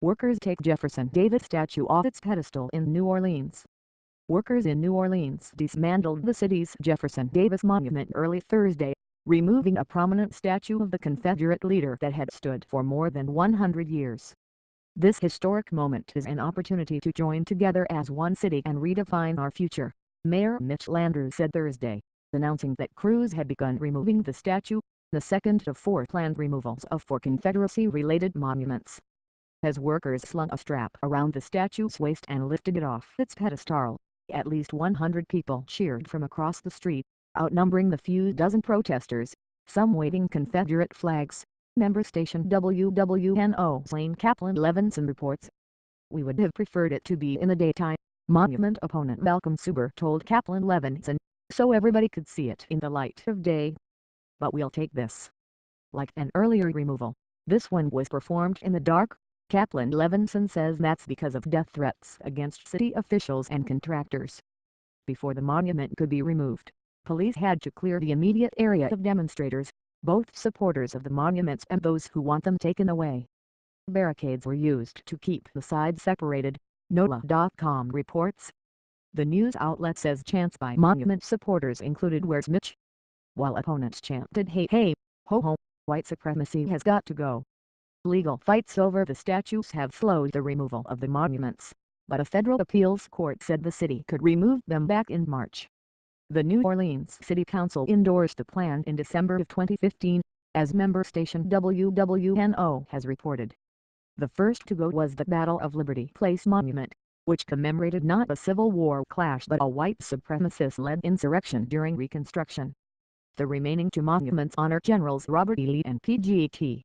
Workers take Jefferson Davis statue off its pedestal in New Orleans. Workers in New Orleans dismantled the city's Jefferson Davis monument early Thursday, removing a prominent statue of the Confederate leader that had stood for more than 100 years. This historic moment is an opportunity to join together as one city and redefine our future, Mayor Mitch Landrieu said Thursday, announcing that crews had begun removing the statue, the second of four planned removals of four Confederacy-related monuments. As workers slung a strap around the statue's waist and lifted it off its pedestal, at least 100 people cheered from across the street, outnumbering the few dozen protesters, some waving Confederate flags. Member station WWNO's Lane Kaplan Levinson reports. "We would have preferred it to be in the daytime," monument opponent Malcolm Suber told Kaplan Levinson, "so everybody could see it in the light of day. But we'll take this." Like an earlier removal, this one was performed in the dark. Kaplan Levinson says that's because of death threats against city officials and contractors. Before the monument could be removed, police had to clear the immediate area of demonstrators, both supporters of the monuments and those who want them taken away. Barricades were used to keep the sides separated, NOLA.com reports. The news outlet says chants by monument supporters included "Where's Mitch?" while opponents chanted "Hey hey, ho ho, white supremacy has got to go." Legal fights over the statues have slowed the removal of the monuments, but a federal appeals court said the city could remove them back in March. The New Orleans City Council endorsed the plan in December of 2015, as member station WWNO has reported. The first to go was the Battle of Liberty Place monument, which commemorated not a Civil War clash but a white supremacist-led insurrection during Reconstruction. The remaining two monuments honor Generals Robert E. Lee and P.G.T.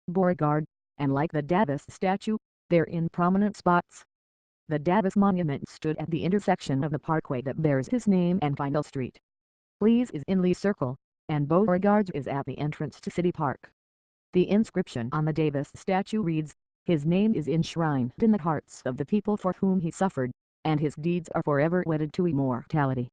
Beauregard, and like the Davis statue, they're in prominent spots. The Davis monument stood at the intersection of the parkway that bears his name and Final Street. Lee's is in Lee Circle, and Beauregard's is at the entrance to City Park. The inscription on the Davis statue reads, "His name is enshrined in the hearts of the people for whom he suffered, and his deeds are forever wedded to immortality."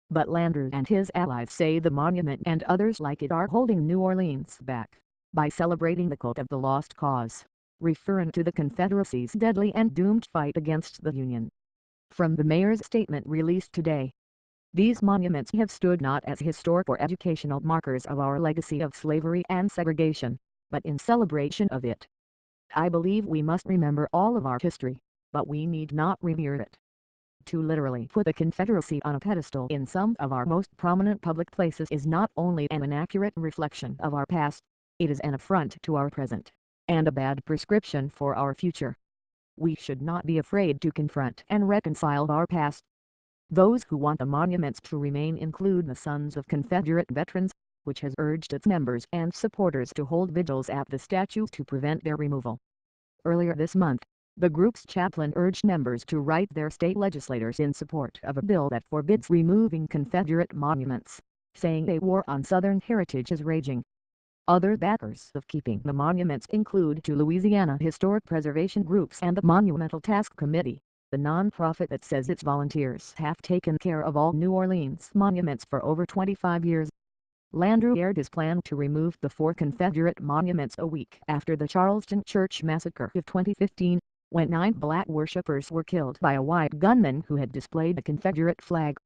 But Landrieu and his allies say the monument and others like it are holding New Orleans back by celebrating the cult of the lost cause, referring to the Confederacy's deadly and doomed fight against the Union. From the mayor's statement released today, "These monuments have stood not as historic or educational markers of our legacy of slavery and segregation, but in celebration of it. I believe we must remember all of our history, but we need not revere it. To literally put the Confederacy on a pedestal in some of our most prominent public places is not only an inaccurate reflection of our past, it is an affront to our present, and a bad prescription for our future. We should not be afraid to confront and reconcile our past." Those who want the monuments to remain include the Sons of Confederate Veterans, which has urged its members and supporters to hold vigils at the statues to prevent their removal. Earlier this month, the group's chaplain urged members to write their state legislators in support of a bill that forbids removing Confederate monuments, saying a war on Southern heritage is raging. Other backers of keeping the monuments include two Louisiana historic preservation groups and the Monumental Task Committee, the nonprofit that says its volunteers have taken care of all New Orleans monuments for over 25 years. Landrieu aired his plan to remove the four Confederate monuments a week after the Charleston church massacre of 2015, when 9 black worshippers were killed by a white gunman who had displayed a Confederate flag.